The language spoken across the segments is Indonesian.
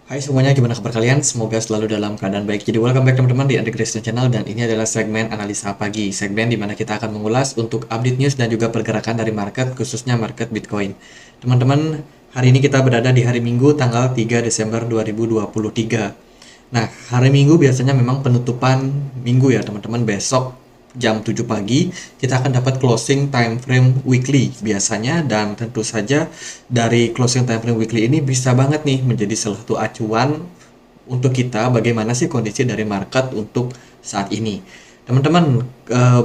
Hai semuanya, gimana kabar kalian? Semoga selalu dalam keadaan baik. Jadi welcome back teman-teman di Andri Christian Channel, dan ini adalah segmen analisa pagi. Segmen di mana kita akan mengulas untuk update news dan juga pergerakan dari market, khususnya market Bitcoin. Teman-teman, hari ini kita berada di hari Minggu tanggal 3 Desember 2023. Nah, hari Minggu biasanya memang penutupan minggu ya teman-teman. Besok jam 7 pagi kita akan dapat closing time frame weekly biasanya, dan tentu saja dari closing time frame weekly ini bisa banget nih menjadi salah satu acuan untuk kita bagaimana sih kondisi dari market untuk saat ini. Teman-teman,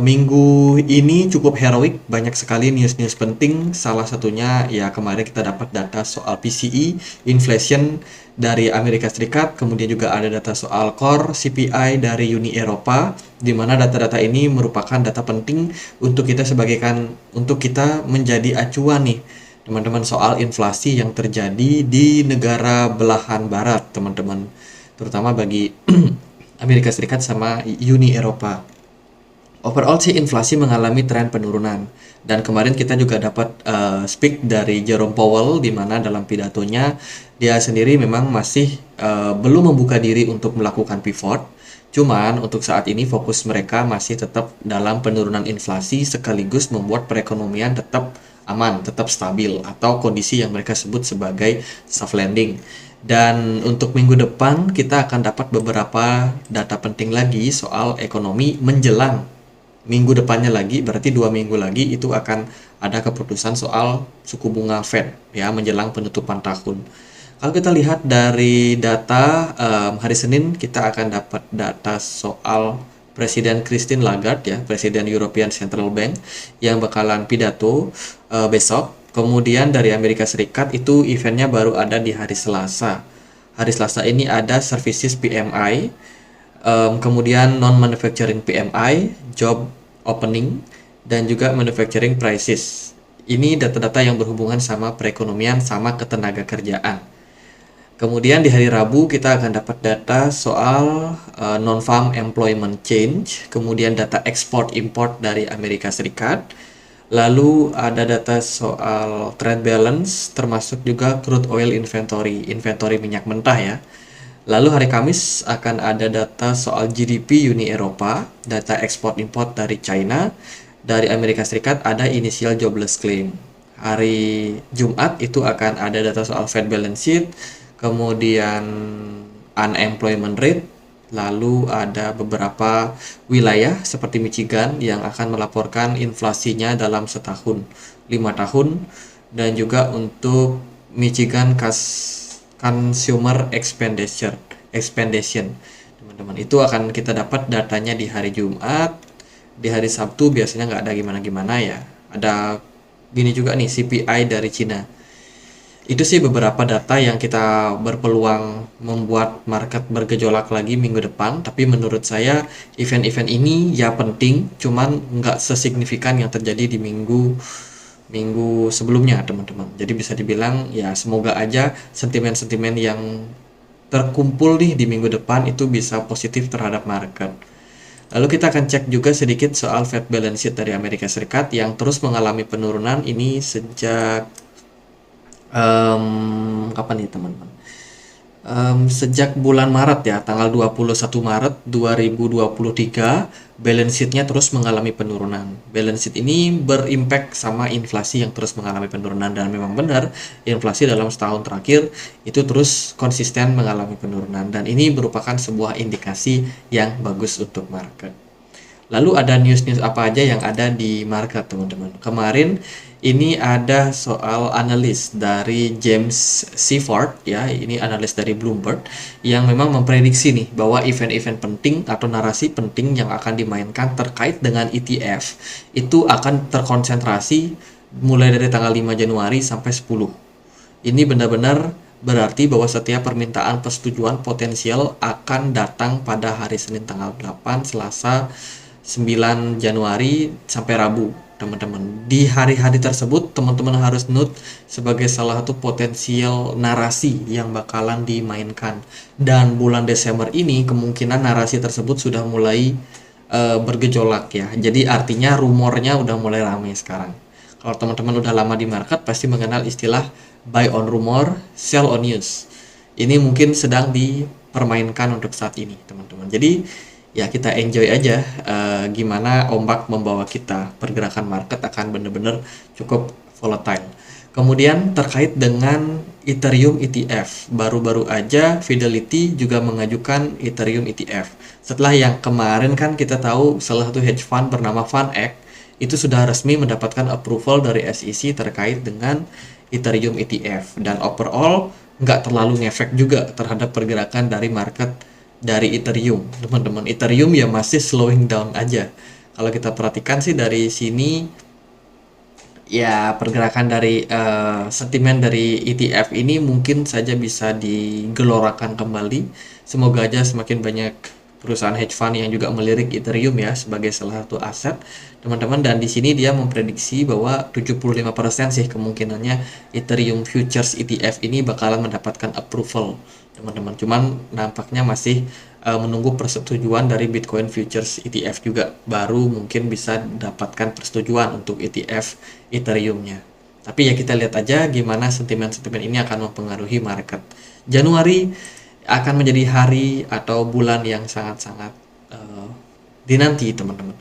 minggu ini cukup heroik, banyak sekali news-news penting. Salah satunya ya kemarin kita dapat data soal PCE, inflation dari Amerika Serikat, kemudian juga ada data soal core CPI dari Uni Eropa, di mana data-data ini merupakan data penting untuk kita untuk kita menjadi acuan nih teman-teman soal inflasi yang terjadi di negara belahan barat, teman-teman, terutama bagi Amerika Serikat sama Uni Eropa. Overall sih inflasi mengalami tren penurunan, dan kemarin kita juga dapat speak dari Jerome Powell, di mana dalam pidatonya dia sendiri memang masih belum membuka diri untuk melakukan pivot. Cuman untuk saat ini fokus mereka masih tetap dalam penurunan inflasi sekaligus membuat perekonomian tetap aman, tetap stabil, atau kondisi yang mereka sebut sebagai soft landing. Dan untuk minggu depan kita akan dapat beberapa data penting lagi soal ekonomi menjelang minggu depannya lagi, berarti 2 minggu lagi itu akan ada keputusan soal suku bunga Fed ya menjelang penutupan tahun. Kalau kita lihat dari data hari Senin, kita akan dapat data soal Presiden Christine Lagarde ya, Presiden European Central Bank, yang bakalan pidato besok. Kemudian dari Amerika Serikat itu eventnya baru ada di hari Selasa. Hari Selasa ini ada Services PMI, kemudian non-manufacturing PMI, job opening, dan juga manufacturing prices. Ini data-data yang berhubungan sama perekonomian sama ketenaga kerjaan. Kemudian di hari Rabu kita akan dapat data soal non-farm employment change, kemudian data ekspor import dari Amerika Serikat, lalu ada data soal trade balance, termasuk juga crude oil inventory, inventory minyak mentah ya. Lalu hari Kamis akan ada data soal GDP Uni Eropa, data ekspor import dari China, dari Amerika Serikat ada initial jobless claim. Hari Jumat itu akan ada data soal Fed balance sheet, kemudian unemployment rate, lalu ada beberapa wilayah seperti Michigan yang akan melaporkan inflasinya dalam setahun, 5 tahun, dan juga untuk Michigan Consumer Expansion, teman-teman, itu akan kita dapat datanya di hari Jumat. Di hari Sabtu biasanya nggak ada gimana-gimana ya, ada gini juga nih, CPI dari Cina. Itu sih beberapa data yang kita berpeluang membuat market bergejolak lagi minggu depan. Tapi menurut saya event-event ini ya penting, cuman nggak sesignifikan yang terjadi di minggu minggu sebelumnya, teman-teman. Jadi bisa dibilang ya semoga aja sentimen-sentimen yang terkumpul nih di minggu depan itu bisa positif terhadap market. Lalu kita akan cek juga sedikit soal Fed balance sheet dari Amerika Serikat yang terus mengalami penurunan ini sejak kapan nih teman-teman? Sejak bulan Maret ya, tanggal 21 Maret 2023, balance sheet-nya terus mengalami penurunan. Balance sheet ini berimpact sama inflasi yang terus mengalami penurunan, dan memang benar inflasi dalam setahun terakhir itu terus konsisten mengalami penurunan, dan ini merupakan sebuah indikasi yang bagus untuk market. Lalu ada news-news apa aja yang ada di market, teman-teman? Kemarin ini ada soal analis dari James Seifert ya, ini analis dari Bloomberg yang memang memprediksi nih bahwa event-event penting atau narasi penting yang akan dimainkan terkait dengan ETF itu akan terkonsentrasi mulai dari tanggal 5 Januari sampai 10. Ini benar-benar berarti bahwa setiap permintaan persetujuan potensial akan datang pada hari Senin tanggal 8, Selasa 9 Januari sampai Rabu, teman-teman. Di hari-hari tersebut teman-teman harus note sebagai salah satu potensial narasi yang bakalan dimainkan. Dan bulan Desember ini kemungkinan narasi tersebut sudah mulai bergejolak ya. Jadi artinya rumornya udah mulai ramai sekarang. Kalau teman-teman udah lama di market pasti mengenal istilah buy on rumor, sell on news. ini mungkin sedang dipermainkan untuk saat ini, teman-teman. Jadi ya kita enjoy aja gimana ombak membawa kita. Pergerakan market akan benar-benar cukup volatile. Kemudian terkait dengan Ethereum ETF, baru-baru aja Fidelity juga mengajukan Ethereum ETF. Setelah yang kemarin kan kita tahu salah satu hedge fund bernama FunEck itu sudah resmi mendapatkan approval dari SEC terkait dengan Ethereum ETF, dan overall nggak terlalu ngefek juga terhadap pergerakan dari market dari Ethereum, teman-teman. Ethereum ya masih slowing down aja. Kalau kita perhatikan sih dari sini, ya pergerakan dari sentimen dari ETF ini mungkin saja bisa digelorakan kembali. Semoga aja semakin banyak perusahaan hedge fund yang juga melirik Ethereum ya sebagai salah satu aset, teman-teman. Dan di sini dia memprediksi bahwa 75% sih kemungkinannya Ethereum Futures ETF ini bakalan mendapatkan approval, teman-teman. Cuman nampaknya masih menunggu persetujuan dari Bitcoin Futures ETF juga, baru mungkin bisa dapatkan persetujuan untuk ETF Ethereum-nya. Tapi ya kita lihat aja gimana sentimen-sentimen ini akan mempengaruhi market. Januari akan menjadi hari atau bulan yang sangat-sangat dinanti, teman-teman.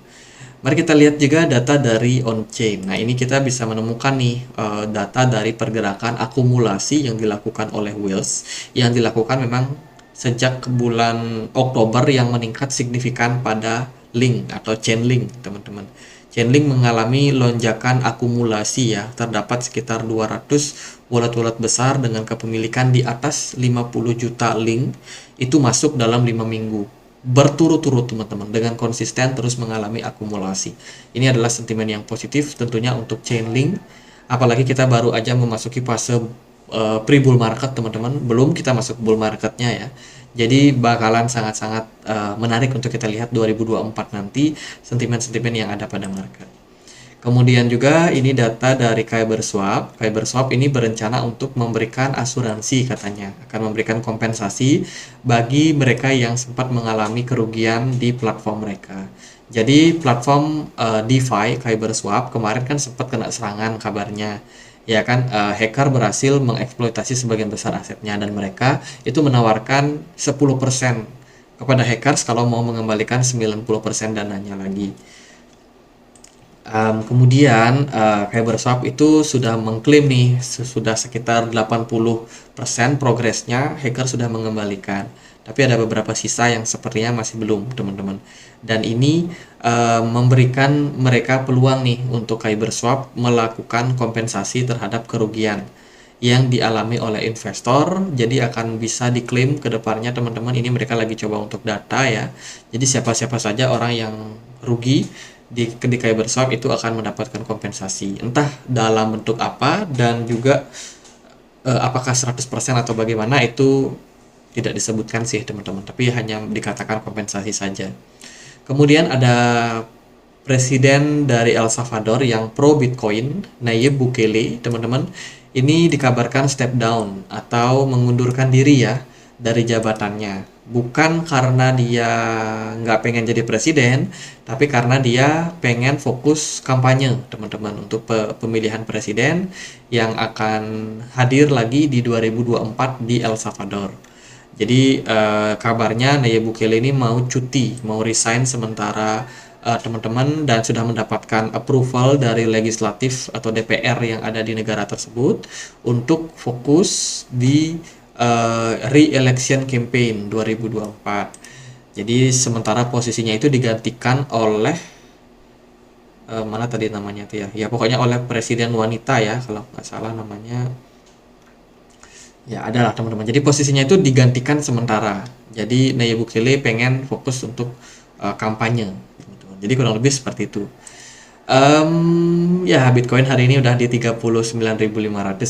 Mari kita lihat juga data dari on-chain. Nah, ini kita bisa menemukan nih data dari pergerakan akumulasi yang dilakukan oleh whales, yang dilakukan memang sejak bulan Oktober, yang meningkat signifikan pada Link atau Chainlink, teman-teman. Chainlink mengalami lonjakan akumulasi ya, terdapat sekitar 200 wallet-wallet besar dengan kepemilikan di atas 50 juta link itu masuk dalam 5 minggu berturut-turut, teman-teman, dengan konsisten terus mengalami akumulasi. Ini adalah sentimen yang positif tentunya untuk Chainlink, apalagi kita baru aja memasuki fase pre-bull market, teman-teman. Belum kita masuk bull marketnya ya. Jadi bakalan sangat-sangat menarik untuk kita lihat 2024 nanti sentimen-sentimen yang ada pada market. Kemudian juga ini data dari Kyberswap. Kyberswap ini berencana untuk memberikan asuransi, katanya akan memberikan kompensasi bagi mereka yang sempat mengalami kerugian di platform mereka. Jadi platform DeFi Kyberswap kemarin kan sempat kena serangan kabarnya. Ya kan, hacker berhasil mengeksploitasi sebagian besar asetnya, dan mereka itu menawarkan 10% kepada hackers kalau mau mengembalikan 90% dananya lagi. Kemudian Kyberswap itu sudah mengklaim nih sudah sekitar 80% progresnya hacker sudah mengembalikan. Tapi ada beberapa sisa yang sepertinya masih belum, teman-teman. Dan ini memberikan mereka peluang nih untuk Kyberswap melakukan kompensasi terhadap kerugian yang dialami oleh investor. Jadi akan bisa diklaim ke depannya, teman-teman. Ini mereka lagi coba untuk data ya. Jadi siapa-siapa saja orang yang rugi di Kyberswap itu akan mendapatkan kompensasi, entah dalam bentuk apa, dan juga apakah 100% atau bagaimana itu tidak disebutkan sih, teman-teman, tapi hanya dikatakan kompensasi saja. Kemudian ada presiden dari El Salvador yang pro Bitcoin, Nayib Bukele, teman-teman. Ini dikabarkan step down atau mengundurkan diri ya dari jabatannya. Bukan karena dia nggak pengen jadi presiden, tapi karena dia pengen fokus kampanye, teman-teman, untuk pemilihan presiden yang akan hadir lagi di 2024 di El Salvador. Jadi kabarnya Nayib Bukele ini mau cuti, mau resign sementara, teman-teman, dan sudah mendapatkan approval dari legislatif atau DPR yang ada di negara tersebut untuk fokus di re-election campaign 2024. Jadi sementara posisinya itu digantikan oleh mana tadi namanya tuh ya? Ya pokoknya oleh presiden wanita ya, kalau nggak salah namanya. Ya adalah, teman-teman. Jadi posisinya itu digantikan sementara. Jadi Nayib Bukele pengen fokus untuk kampanye, teman-teman. Jadi kurang lebih seperti itu. Ya Bitcoin hari ini udah di 39.500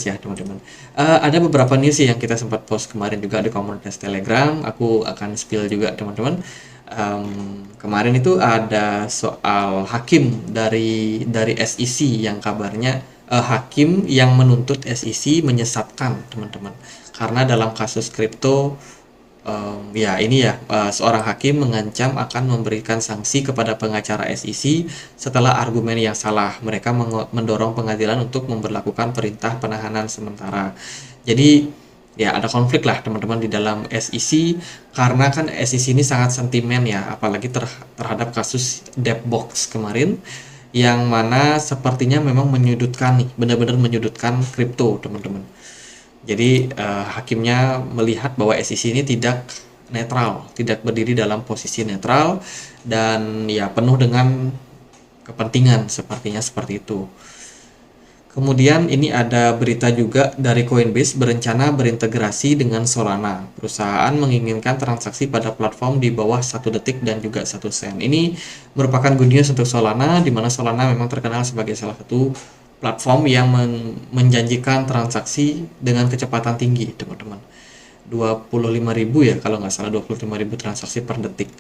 ya, teman-teman. Ada beberapa news sih yang kita sempat post kemarin juga di komunitas Telegram. Aku akan spill juga, teman-teman. Kemarin itu ada soal hakim dari SEC yang kabarnya hakim yang menuntut SEC menyesatkan, teman-teman, karena dalam kasus kripto ya ini ya seorang hakim mengancam akan memberikan sanksi kepada pengacara SEC setelah argumen yang salah. Mereka mendorong pengadilan untuk memberlakukan perintah penahanan sementara. Jadi Ya, ada konflik lah teman-teman di dalam SEC, karena kan SEC ini sangat sentimen ya, apalagi terhadap kasus Depbox kemarin, yang mana sepertinya memang menyudutkan nih, benar-benar menyudutkan kripto teman-teman. Jadi hakimnya melihat bahwa SEC ini tidak netral, tidak berdiri dalam posisi netral, dan ya penuh dengan kepentingan, sepertinya seperti itu. Kemudian ini ada berita juga dari Coinbase berencana berintegrasi dengan Solana. Perusahaan menginginkan transaksi pada platform di bawah 1 detik dan juga 1 sen. Ini merupakan good news untuk Solana, di mana Solana memang terkenal sebagai salah satu platform yang menjanjikan transaksi dengan kecepatan tinggi, teman-teman. 25.000 ya, kalau nggak salah 25.000 transaksi per detik.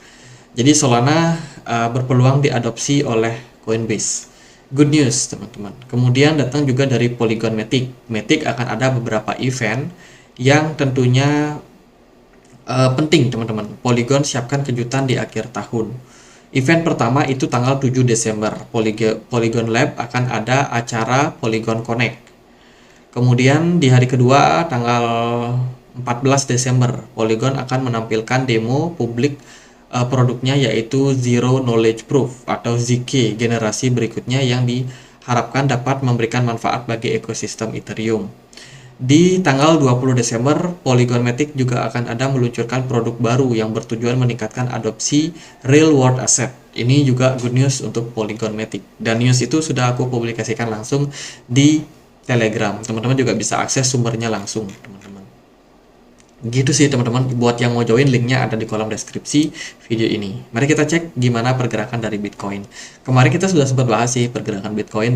Jadi Solana berpeluang diadopsi oleh Coinbase. Good news teman-teman. Kemudian datang juga dari Polygon Matic. Matic akan ada beberapa event yang tentunya penting teman-teman. Polygon siapkan kejutan di akhir tahun. Event pertama itu tanggal 7 Desember. Polygon Lab akan ada acara Polygon Connect. Kemudian di hari kedua tanggal 14 Desember, Polygon akan menampilkan demo publik produknya, yaitu Zero Knowledge Proof atau ZK generasi berikutnya yang diharapkan dapat memberikan manfaat bagi ekosistem Ethereum. Di tanggal 20 Desember, Polygon Matic juga akan ada meluncurkan produk baru yang bertujuan meningkatkan adopsi real world asset. Ini juga good news untuk Polygon Matic. Dan news itu sudah aku publikasikan langsung di Telegram. Teman-teman juga bisa akses sumbernya langsung, teman-teman. Gitu sih teman-teman, buat yang mau join linknya ada di kolom deskripsi video ini. Mari kita cek gimana pergerakan dari Bitcoin. Kemarin kita sudah sempat bahas sih pergerakan Bitcoin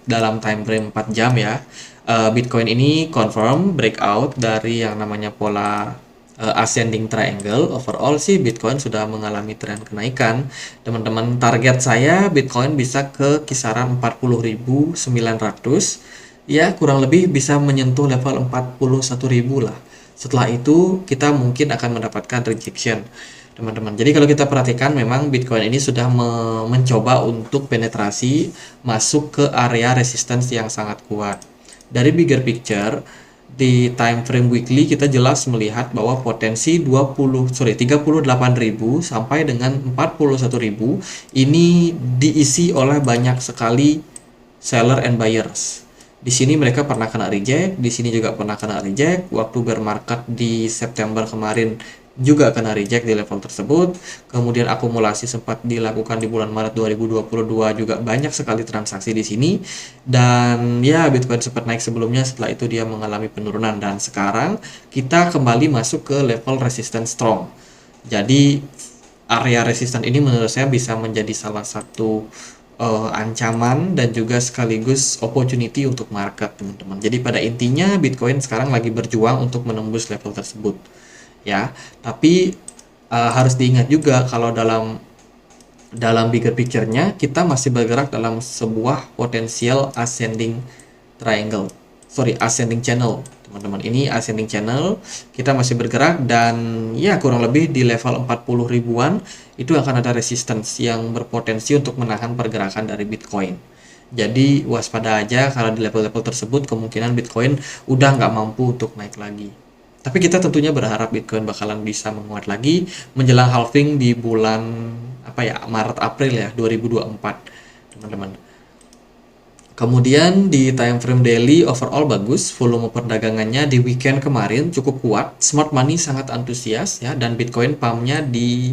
dalam time frame 4 jam ya. Bitcoin ini confirm breakout dari yang namanya pola ascending triangle. Overall sih Bitcoin sudah mengalami tren kenaikan. Teman-teman, target saya Bitcoin bisa ke kisaran 40.900 ya, kurang lebih bisa menyentuh level 41.000 lah. Setelah itu kita mungkin akan mendapatkan rejection, teman-teman. Jadi kalau kita perhatikan memang Bitcoin ini sudah mencoba untuk penetrasi masuk ke area resistance yang sangat kuat. Dari bigger picture di time frame weekly kita jelas melihat bahwa potensi 38.000 sampai dengan 41.000 ini diisi oleh banyak sekali seller and buyers. Di sini mereka pernah kena reject, di sini juga pernah kena reject. Waktu bear market di September kemarin juga kena reject di level tersebut. Kemudian akumulasi sempat dilakukan di bulan Maret 2022, juga banyak sekali transaksi di sini. Dan ya Bitcoin sempat naik sebelumnya, setelah itu dia mengalami penurunan dan sekarang kita kembali masuk ke level resistance strong. Jadi area resistance ini menurut saya bisa menjadi salah satu ancaman dan juga sekaligus opportunity untuk market, teman-teman. Jadi pada intinya Bitcoin sekarang lagi berjuang untuk menembus level tersebut ya. Tapi harus diingat juga kalau dalam bigger picture-nya kita masih bergerak dalam sebuah potensial ascending channel, teman-teman. Ini ascending channel, kita masih bergerak dan ya kurang lebih di level 40 ribuan itu akan ada resistance yang berpotensi untuk menahan pergerakan dari Bitcoin. Jadi waspada aja kalau di level-level tersebut kemungkinan Bitcoin udah nggak mampu untuk naik lagi. Tapi kita tentunya berharap Bitcoin bakalan bisa menguat lagi menjelang halving di bulan Maret April ya 2024, teman-teman. Kemudian di time frame daily overall bagus, volume perdagangannya di weekend kemarin cukup kuat, smart money sangat antusias ya, dan Bitcoin pumpnya di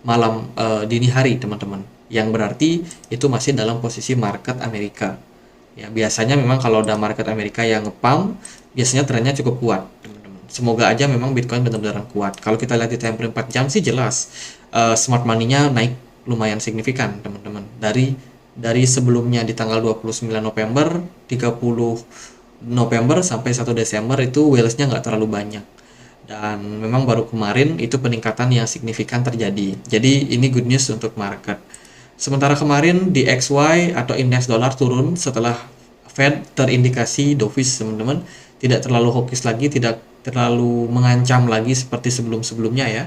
malam dini hari, teman-teman. Yang berarti itu masih dalam posisi market Amerika. Ya, biasanya memang kalau udah market Amerika yang nge-pump, biasanya trennya cukup kuat, teman-teman. Semoga aja memang Bitcoin benar-benar kuat. Kalau kita lihat di time frame 4 jam sih jelas smart money-nya naik lumayan signifikan, teman-teman. Dari sebelumnya di tanggal 29 November, 30 November sampai 1 Desember itu whales-nya nggak terlalu banyak. Dan memang baru kemarin itu peningkatan yang signifikan terjadi. Jadi ini good news untuk market. Sementara kemarin di XY atau indeks dolar turun setelah Fed terindikasi dovish, teman-teman. Tidak terlalu hawkish lagi, tidak terlalu mengancam lagi seperti sebelum-sebelumnya ya.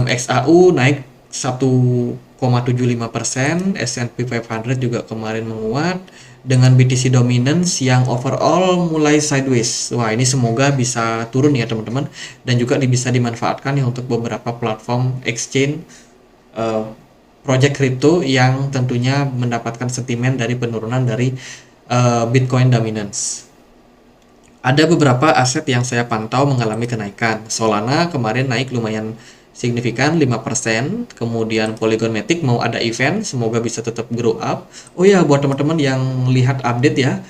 XAU naik 1,75%, S&P 500 juga kemarin menguat, dengan BTC dominance yang overall mulai sideways. Wah, ini semoga bisa turun ya teman-teman, dan juga bisa dimanfaatkan ya untuk beberapa platform exchange eh, project crypto yang tentunya mendapatkan sentimen dari penurunan dari Bitcoin dominance. Ada beberapa aset yang saya pantau mengalami kenaikan. Solana kemarin naik lumayan signifikan 5%, kemudian Polygon Matic mau ada event, semoga bisa tetap grow up. Oh ya, buat teman-teman yang lihat update ya,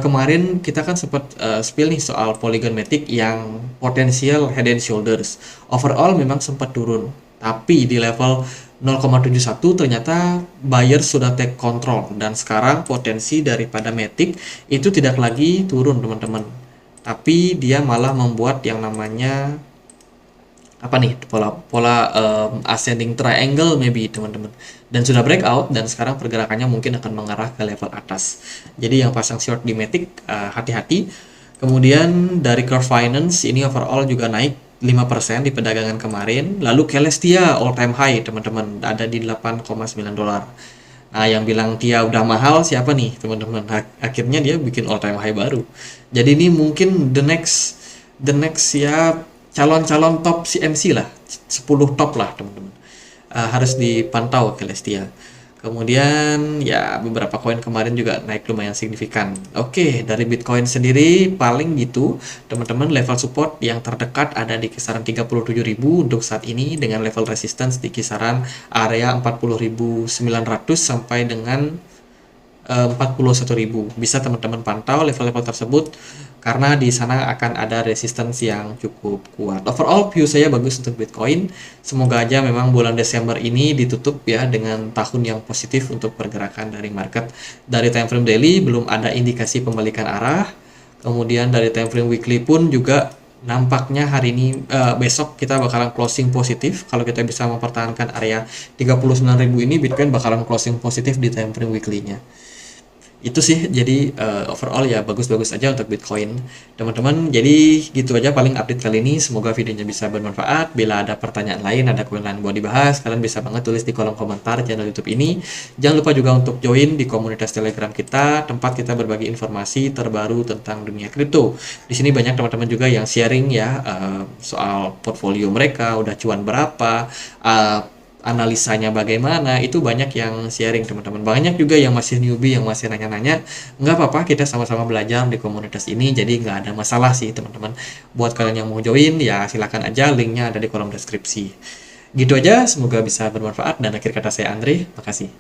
kemarin kita kan sempat spill nih soal Polygon Matic yang potensial head and shoulders. Overall memang sempat turun, tapi di level 0,71 ternyata buyer sudah take control dan sekarang potensi daripada Matic itu tidak lagi turun teman-teman, tapi dia malah membuat yang namanya apa nih, pola pola ascending triangle maybe teman-teman, dan sudah breakout dan sekarang pergerakannya mungkin akan mengarah ke level atas. Jadi yang pasang short di Matic hati-hati. Kemudian dari Curve Finance ini overall juga naik 5% di perdagangan kemarin. Lalu Celestia all time high teman-teman, ada di 8,9 dolar. Nah, yang bilang Tia udah mahal siapa nih teman-teman? Akhirnya dia bikin all time high baru. Jadi ini mungkin the next ya, calon-calon top CMC lah, 10 top lah teman-teman. Harus dipantau Celestia. Kemudian ya beberapa koin kemarin juga naik lumayan signifikan. Oke, dari Bitcoin sendiri paling gitu teman-teman, level support yang terdekat ada di kisaran 37.000 untuk saat ini, dengan level resistance di kisaran area 40.900 sampai dengan 41.000. Bisa teman-teman pantau level-level tersebut karena di sana akan ada resistance yang cukup kuat. Overall view saya bagus untuk Bitcoin. Semoga aja memang bulan Desember ini ditutup ya dengan tahun yang positif untuk pergerakan dari market. Dari time frame daily belum ada indikasi pembalikan arah. Kemudian dari time frame weekly pun juga nampaknya hari ini besok kita bakalan closing positif. Kalau kita bisa mempertahankan area 39.000 ini, Bitcoin bakalan closing positif di time frame weekly-nya. Itu sih, jadi overall ya bagus-bagus aja untuk Bitcoin teman-teman. Jadi gitu aja paling update kali ini, semoga videonya bisa bermanfaat. Bila ada pertanyaan lain, ada koin lain buat dibahas, kalian bisa banget tulis di kolom komentar channel YouTube ini. Jangan lupa juga untuk join di komunitas Telegram kita, tempat kita berbagi informasi terbaru tentang dunia kripto. Di sini banyak teman-teman juga yang sharing ya soal portfolio mereka udah cuan berapa, analisanya bagaimana, itu banyak yang sharing teman-teman. Banyak juga yang masih newbie yang masih nanya-nanya. Nggak apa-apa, kita sama-sama belajar di komunitas ini, jadi nggak ada masalah sih teman-teman. Buat kalian yang mau join ya silakan aja, linknya ada di kolom deskripsi. Gitu aja, semoga bisa bermanfaat, dan akhir kata saya Andre, makasih.